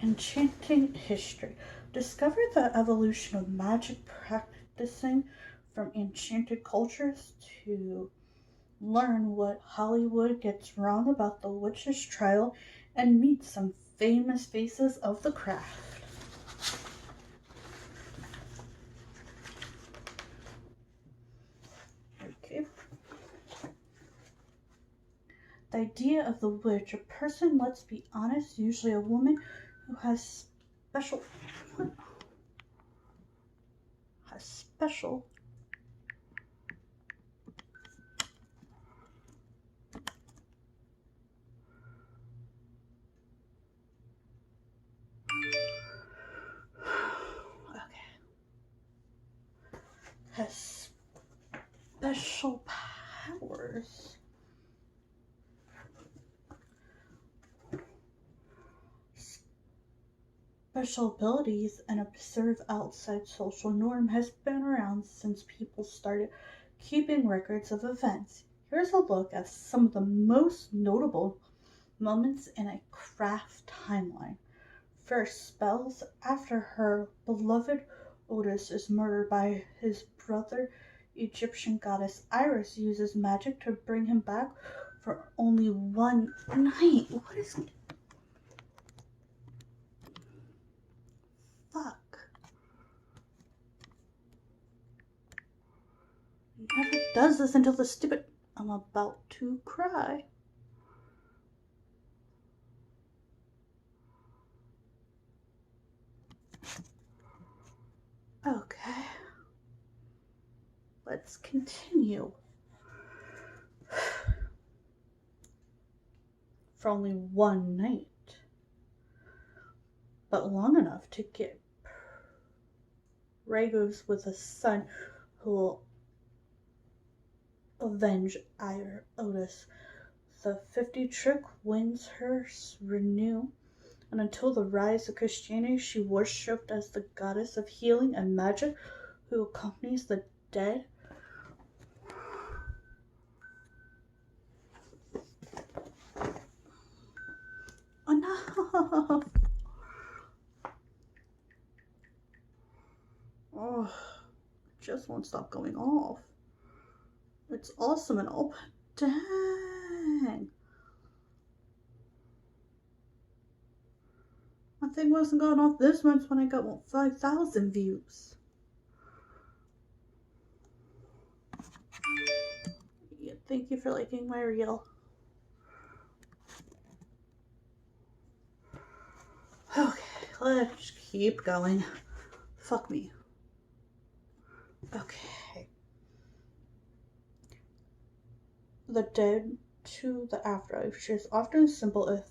Enchanting history. Discover the evolution of magic practicing from enchanted cultures to learn what Hollywood gets wrong about the witch's trial and meet some famous faces of the craft. Okay. The idea of the witch, a person, let's be honest, usually a woman who special has special okay, has special powers. Special abilities and observe outside social norm has been around since people started keeping records of events. Here's a look at some of the most notable moments in a craft timeline. First, spells after her beloved Otis is murdered by his brother. Egyptian goddess Iris uses magic to bring him back for only one night. What is fuck? Never does this until the stupid. I'm about to cry. Okay. Let's continue. For only one night. But long enough to get Ragos with a son who will avenge Otis. The 50 trick wins her renew, and until the rise of Christianity, she worshipped as the goddess of healing and magic who accompanies the dead. Enough! Oh, it just won't stop going off. It's awesome and all, but dang. My thing wasn't going off this much when I got 5,000 views. Yeah, thank you for liking my reel. Okay, let's keep going. Fuck me. Okay. The dead to the afterlife. She is often a symbol of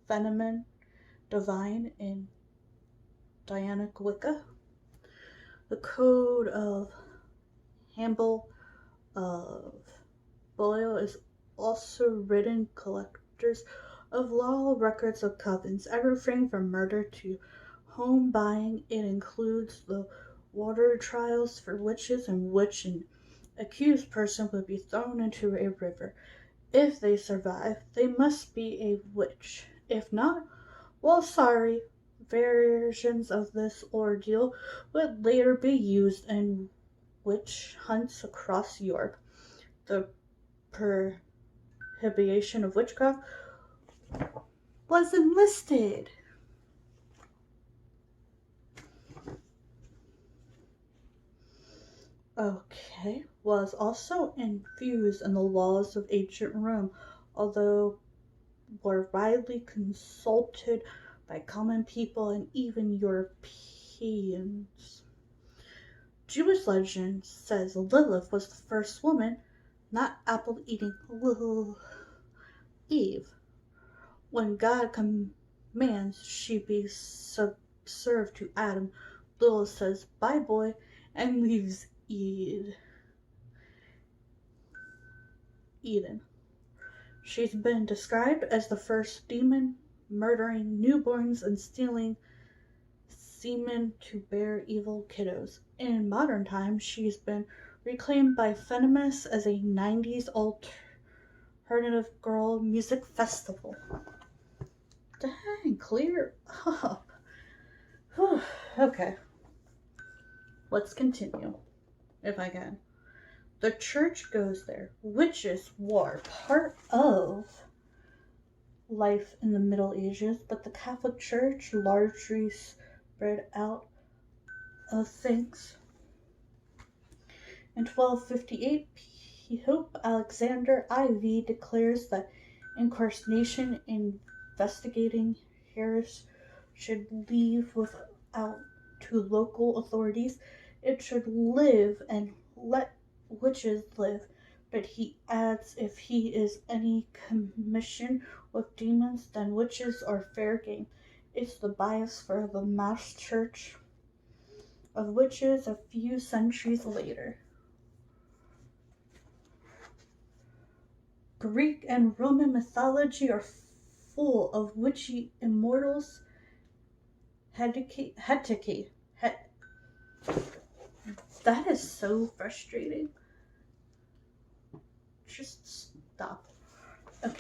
phenomenon divine in Dianic Wicca. The code of Hamble of Boyle is also written collectors of law records of covens, everything from murder to home buying. It includes the water trials for witches in which an accused person would be thrown into a river. If they survive, they must be a witch. If not, well, sorry. Versions of this ordeal would later be used in witch hunts across Europe. The prohibition of witchcraft was enlisted. Okay, was also infused in the laws of ancient Rome, although were widely consulted by common people and even Europeans. Jewish legend says Lilith was the first woman, not apple eating Eve. When God commands she be subserved to Adam, Lilith says, "Bye, boy," and leaves Eden. She's been described as the first demon, murdering newborns and stealing semen to bear evil kiddos. In modern times, she's been reclaimed by feminists as a 90s alternative girl music festival. Dang, clear up. Whew, okay, let's continue, if I can. The church goes there. Witches were part of life in the Middle Ages, but the Catholic Church largely spread out of things. In 1258, Pope Alexander IV declares that incarceration investigating heresy should leave without to local authorities. It should live and let witches live. But he adds, if he is any commission with demons, then witches are fair game. It's the bias for the mass church of witches a few centuries later. Greek and Roman mythology are full of witchy immortals. Hecate. That is so frustrating. Just stop. Okay.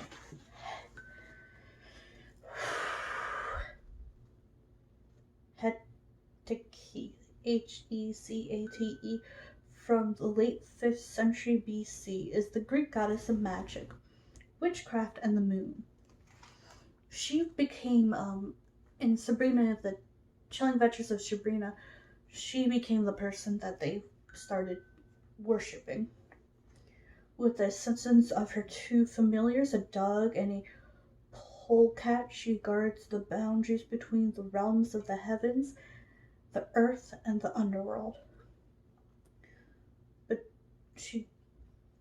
Hecate, Hecate, from the late 5th century BC, is the Greek goddess of magic, witchcraft, and the moon. She became, in Sabrina, the Chilling Adventures of Sabrina, she became the person that they started worshipping. With the assistance of her two familiars, a dog and a polecat, she guards the boundaries between the realms of the heavens, the earth, and the underworld. But she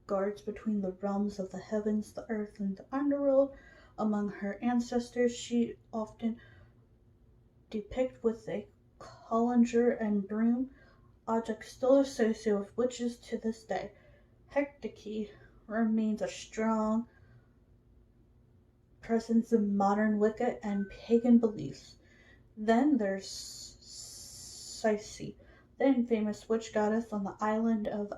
guards between the realms of the heavens, the earth, and the underworld. Among her ancestors, she often depicted with a colander and broom, objects still associated with witches to this day. Hecate remains a strong presence in modern Wicca and pagan beliefs. Then there's Circe, the infamous witch goddess on the island of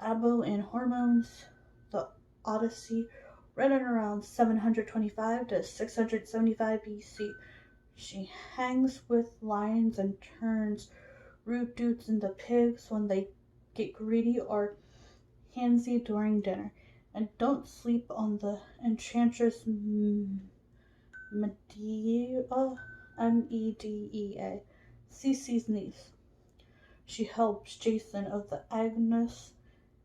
Abo in Hormuz, the Odyssey, written around 725 to 675 BC. She hangs with lions and turns rude dudes into pigs when they get greedy or handsy during dinner. And don't sleep on the enchantress Medea, Medea, Cece's niece. She helps Jason of the Agnus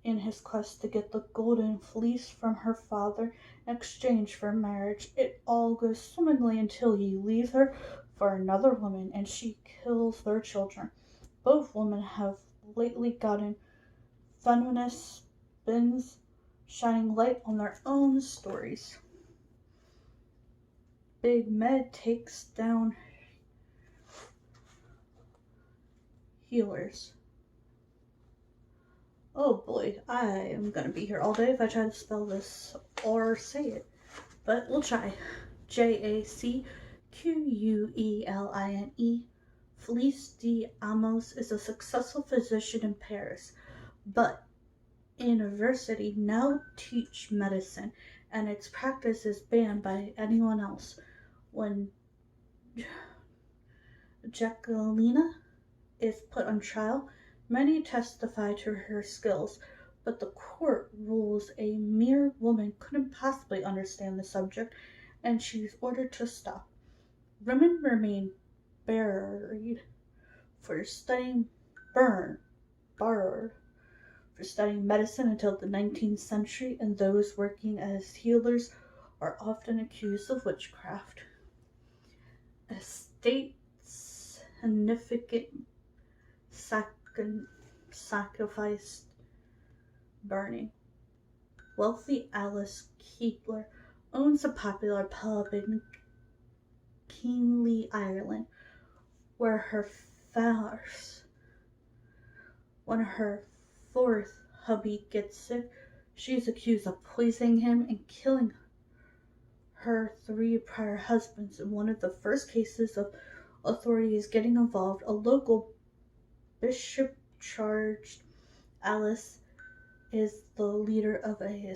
in his quest to get the golden fleece from her father in exchange for marriage. It all goes swimmingly until he leaves her for another woman and she kills their children. Both women have lately gotten feminist spins, shining light on their own stories. Big Med takes down healers. Oh boy, I am gonna be here all day if I try to spell this or say it, but we'll try. Jacqueline. Felice d'Amos is a successful physician in Paris, but university now teach medicine, and its practice is banned by anyone else. When Jacqueline is put on trial, many testify to her skills, but the court rules a mere woman couldn't possibly understand the subject, and she's ordered to stop. Women remain barred for studying medicine until the 19th century, and those working as healers are often accused of witchcraft. A state significant sacrificed burning. Wealthy Alice Keebler owns a popular pub in Keenly, Ireland, where when her fourth hubby gets sick, she is accused of poisoning him and killing her 3 prior husbands. In one of the first cases of authorities getting involved, a local bishop charged Alice is the leader of a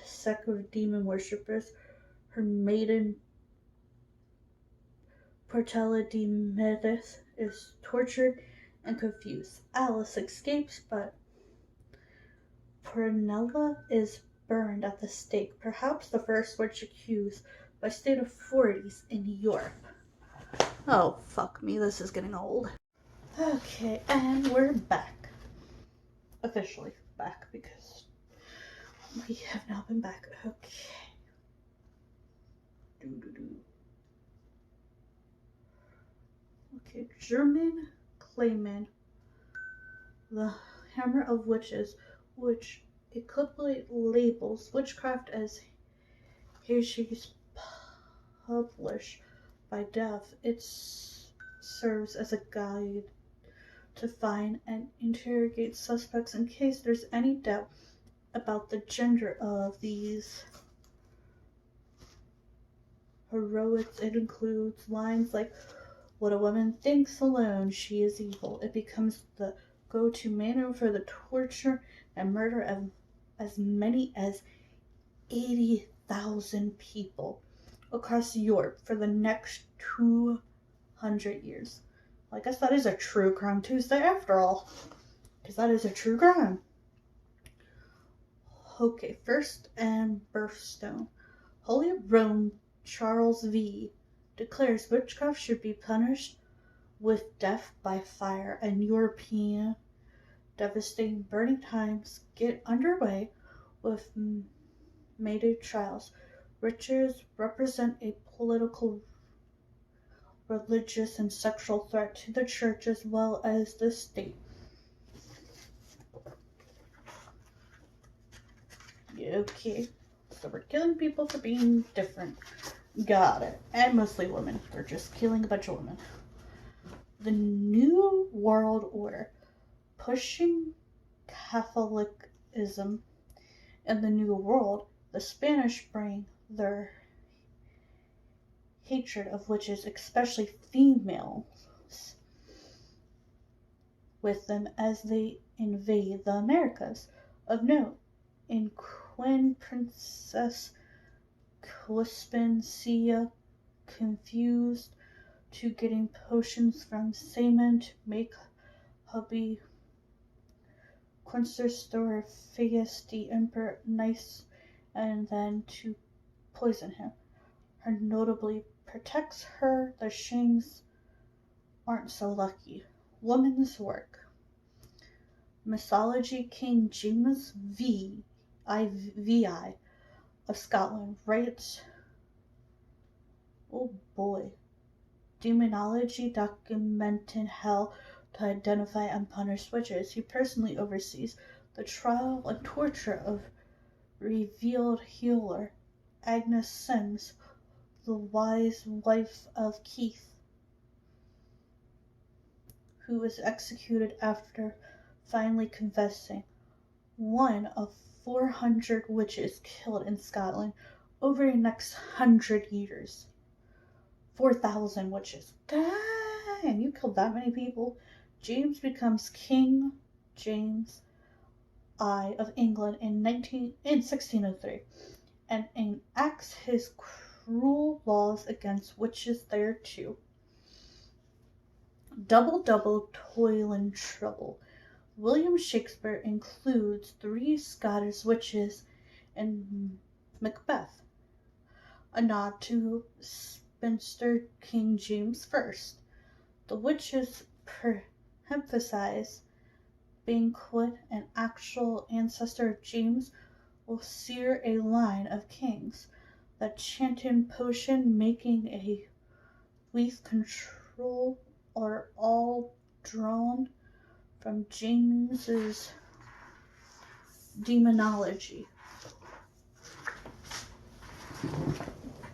sect of demon worshippers. Her maiden Portela de Medes is tortured and confused. Alice escapes, but Pernilla is burned at the stake, perhaps the first witch accused by state authorities in Europe. Oh, fuck me, this is getting old. Okay, and we're back. Officially back, because we have now been back. Okay. Okay, German Clayman, the Hammer of Witches, which equivocally labels witchcraft as heresies published by death. It serves as a guide to find and interrogate suspects in case there's any doubt about the gender of these heroics. It includes lines like, "What a woman thinks alone, she is evil." It becomes the go-to manual for the torture and murder of as many as 80,000 people across Europe for the next 200 years. Well, I guess that is a true crime Tuesday after all, because that is a true crime. Okay, first and birthstone. Holy Rome Charles V declares witchcraft should be punished with death by fire, and European devastating burning times get underway with Mayday trials. Witches represent a political, religious, and sexual threat to the church as well as the state. Okay, so we're killing people for being different. Got it. And mostly women. We're just killing a bunch of women. The New World Order, pushing Catholicism in the New World. The Spanish bring their hatred of witches, especially females, with them as they invade the Americas. Of note, in Queen Princess Crispin Sia confused to getting potions from Saman to make hubby Quincer Phineas the Emperor nice and then to poison him. Her notably protects her, the Shangs aren't so lucky. Woman's work. Mythology. King James VI of Scotland writes, oh boy, demonology documenting how to identify and punish witches. He personally oversees the trial and torture of revealed healer Agnes Sims, the wise wife of Keith, who was executed after finally confessing. One of 400 witches killed in Scotland over the next 100 years. 4,000 witches. Dang, you killed that many people. James becomes King James I of England in 1603 and enacts his cruel laws against witches there too. Double toil and trouble. William Shakespeare includes 3 Scottish witches in Macbeth, a nod to spinster King James I. The witches emphasize Banquo, an actual ancestor of James, will sear a line of kings that chanted potion making a with control are all drawn from James's demonology.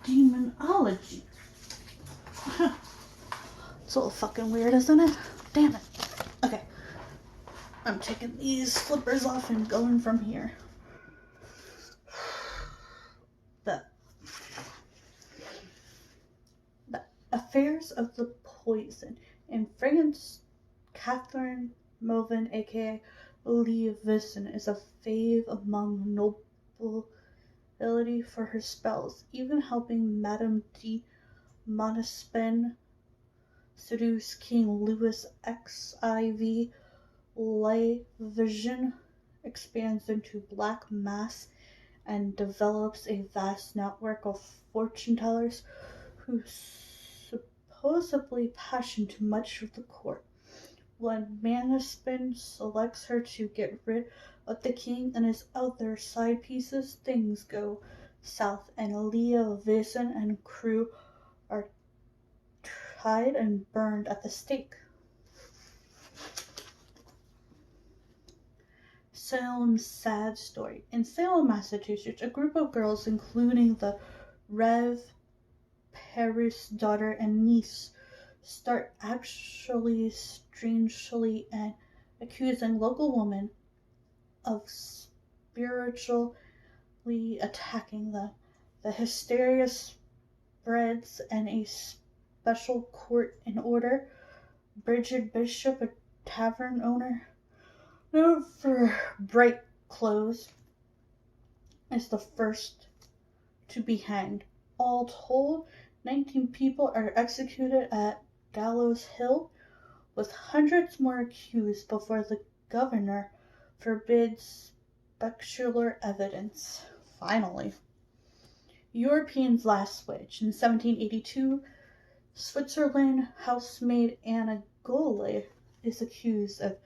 Demonology. It's a little fucking weird, isn't it? Damn it. Okay. I'm taking these flippers off and going from here. The affairs of the poison. In France, Catherine Melvin, aka Lee Visson, is a fave among nobility for her spells, even helping Madame de Montespan seduce King Louis XIV. Light vision expands into black mass and develops a vast network of fortune tellers who supposedly passion to much of the court. When Manaspin selects her to get rid of the king and his other side pieces, things go south, and Leah Vincent and crew are tried and burned at the stake. Salem's sad story. In Salem, Massachusetts, a group of girls, including the Rev. Paris' daughter and niece, start actually strangely and accusing local women of spiritually attacking them. The hysteria spreads, and a special court in order. Bridget Bishop, a tavern owner known for bright clothes, is the first to be hanged. All told, 19 people are executed at Gallows Hill, with hundreds more accused before the governor forbids specular evidence. Finally, Europeans' last switch. In 1782, Switzerland housemaid Anna Golle is accused of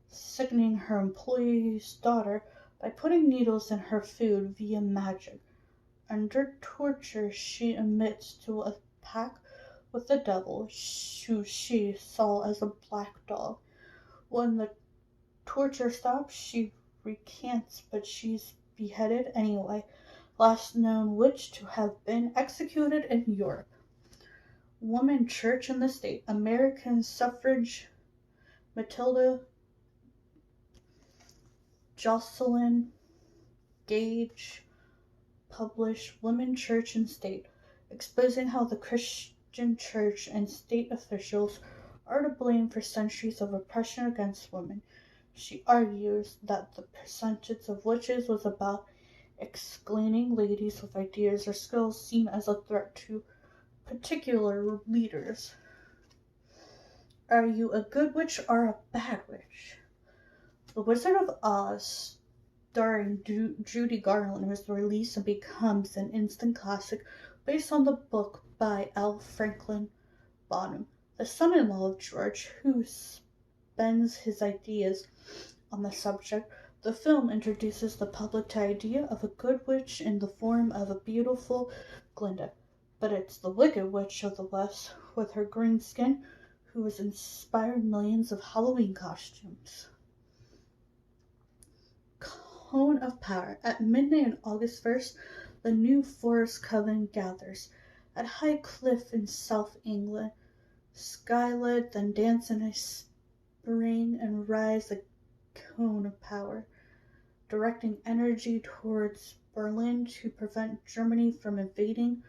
sickening her employee's daughter by putting needles in her food via magic. Under torture, she admits to a pact with the devil, who she saw as a black dog. When the torture stops, she recants, but she's beheaded anyway. Last known witch to have been executed in Europe. Woman Church in the State. American suffrage. Matilda Jocelyn Gage published Women, Church, and State, exposing how the Christian church and state officials are to blame for centuries of oppression against women. She argues that the percentage of witches was about excluding ladies with ideas or skills seen as a threat to particular leaders. Are you a good witch or a bad witch? The Wizard of Oz, starring Judy Garland, was released and becomes an instant classic based on the book by L. Franklin Bonham, the son-in-law of George, who spends his ideas on the subject. The film introduces the public to the idea of a good witch in the form of a beautiful Glinda, but it's the Wicked Witch of the West, with her green skin, who has inspired millions of Halloween costumes. Cone of Power. At midnight on August 1st, the New Forest Coven gathers at High Cliff in South England. Skylit then dance in a spring and rise a cone of power, directing energy towards Berlin to prevent Germany from invading.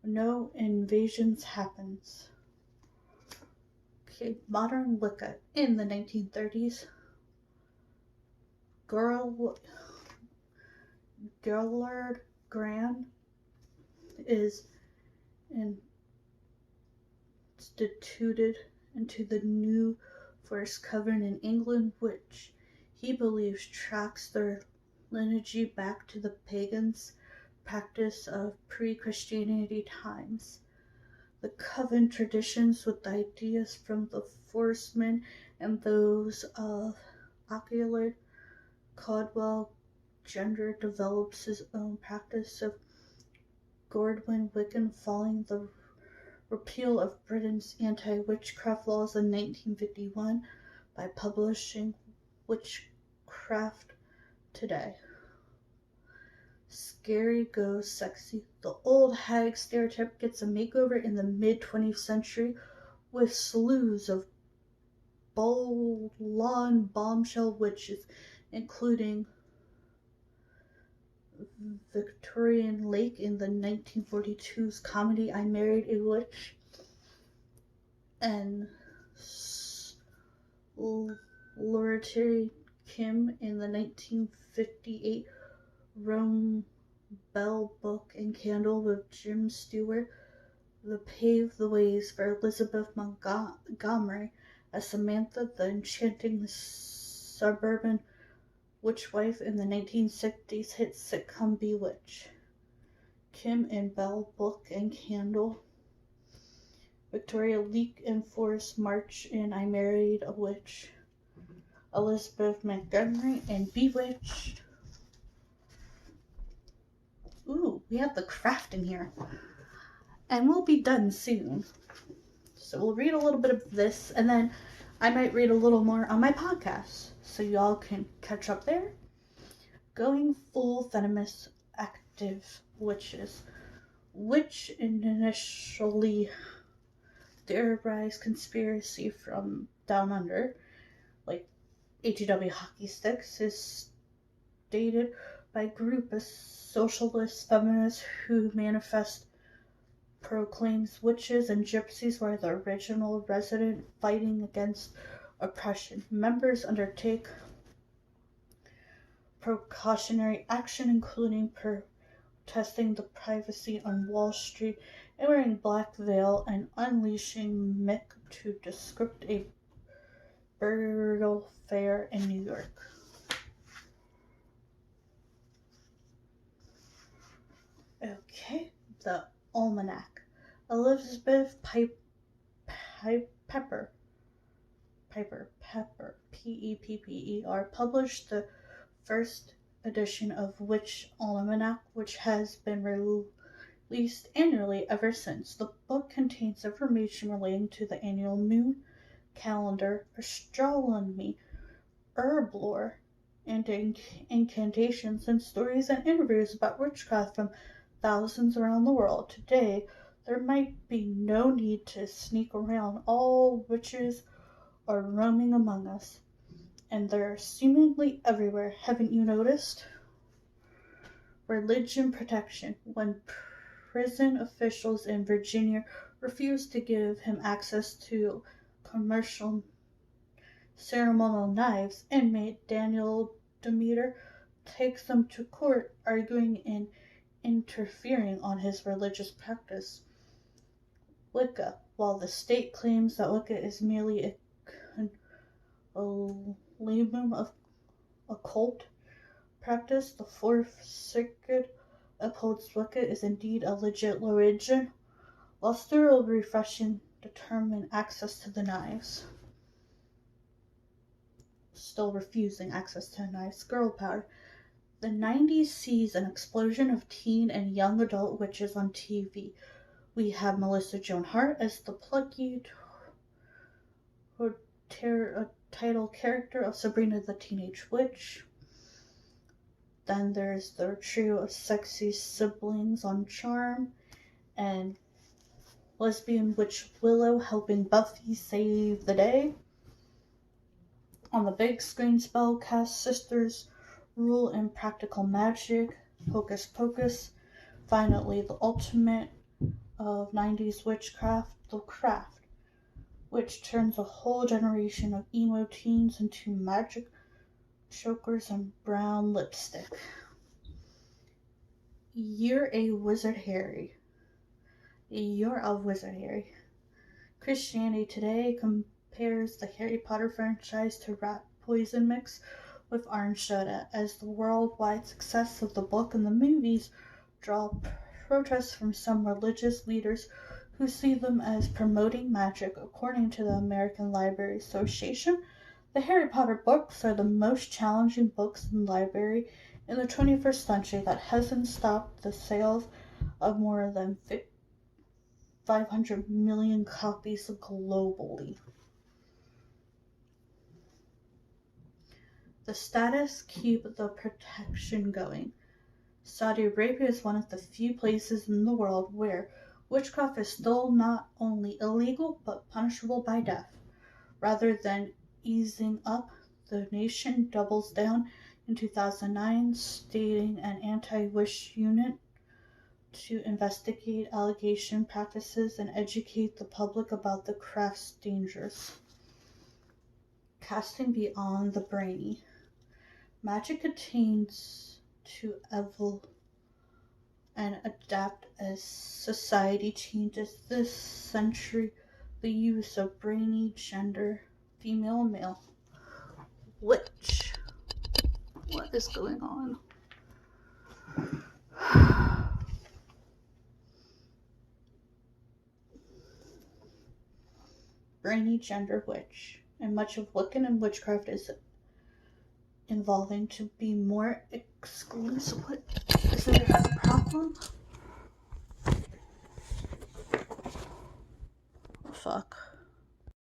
No invasions happens. Okay, modern Wicca. In the 1930s, Gellard Grant is instituted into the New Forest Coven in England, which he believes tracks their lineage back to the pagans' practice of pre-Christianity times. The coven traditions with ideas from the Forestmen and those of Aguilard Caldwell Gender develops his own practice of Godwin Wiccan following the repeal of Britain's anti-witchcraft laws in 1951 by publishing Witchcraft Today. Scary goes sexy. The old hag stereotype gets a makeover in the mid-20th century with slews of bold, blonde bombshell witches, including Victorian Lake in the 1942's comedy I Married a Witch, and Loretta Kim in the 1958 Rome Bell Book and Candle with Jim Stewart. paved the ways for Elizabeth Montgomery as Samantha, the enchanting suburban witchwife in the 1960s hit sitcom Bewitched. Kim and Bell, Book and Candle. Victoria Leak and Forrest March in I Married a Witch. Elizabeth Montgomery and Bewitched. Ooh, we have the craft in here. And we'll be done soon. So we'll read a little bit of this, and then I might read a little more on my podcast, so y'all can catch up there. Going full venomous active witches. Which initially theorized conspiracy from down under, like HEW hockey sticks, is stated by a group of socialist feminists who manifest proclaims witches and gypsies were the original resident fighting against oppression. Members undertake precautionary action, including protesting the privacy on Wall Street and wearing black veil and unleashing Mick to disrupt a burial fair in New York. Okay, the Almanac. Elizabeth Pepper, Pepper, published the first edition of Witch Almanac, which has been released annually ever since. The book contains information relating to the annual moon calendar, astronomy, herb lore, and incantations, and stories and interviews about witchcraft from thousands around the world. Today, there might be no need to sneak around. All witches are roaming among us, and they're seemingly everywhere. Haven't you noticed? Religion protection. When prison officials in Virginia refused to give him access to commercial ceremonial knives, inmate Daniel Demeter takes them to court, arguing and interfering on his religious practice. Wicca. While the state claims that Wicca is merely a limb of occult practice, the Fourth Circuit upholds Wicca is indeed a legit religion, while still refreshing determine access to the knives. Still refusing access to knives. Girl power. The 90s sees an explosion of teen and young adult witches on TV. We have Melissa Joan Hart as the plucky title character of Sabrina the Teenage Witch. Then there's the trio of sexy siblings on Charm, and lesbian witch Willow helping Buffy save the day. On the big screen, spellcast sisters rule in practical magic, Hocus Pocus. Finally, the ultimate of 90s witchcraft, The Craft, which turns a whole generation of emo teens into magic chokers and brown lipstick. You're a wizard, Harry. You're a wizard, Harry. Christianity Today compares the Harry Potter franchise to rat poison mix with orange soda, as the worldwide success of the book and the movies draw protests from some religious leaders who see them as promoting magic. According to the American Library Association, the Harry Potter books are the most challenging books in the library in the 21st century that hasn't stopped the sales of more than 500 million copies globally. The status keep the protection going. Saudi Arabia is one of the few places in the world where witchcraft is still not only illegal but punishable by death. Rather than easing up, the nation doubles down in 2009, stating an anti-witch unit to investigate allegation practices and educate the public about the craft's dangers. Casting beyond the brainy. Magic attains to and adapt as society changes. This century, the use of brainy gender, female, male. Which? What is going on? Brainy gender witch, and much of Wiccan and witchcraft is evolving to be more exclusive. What? Is there a problem? Oh, fuck.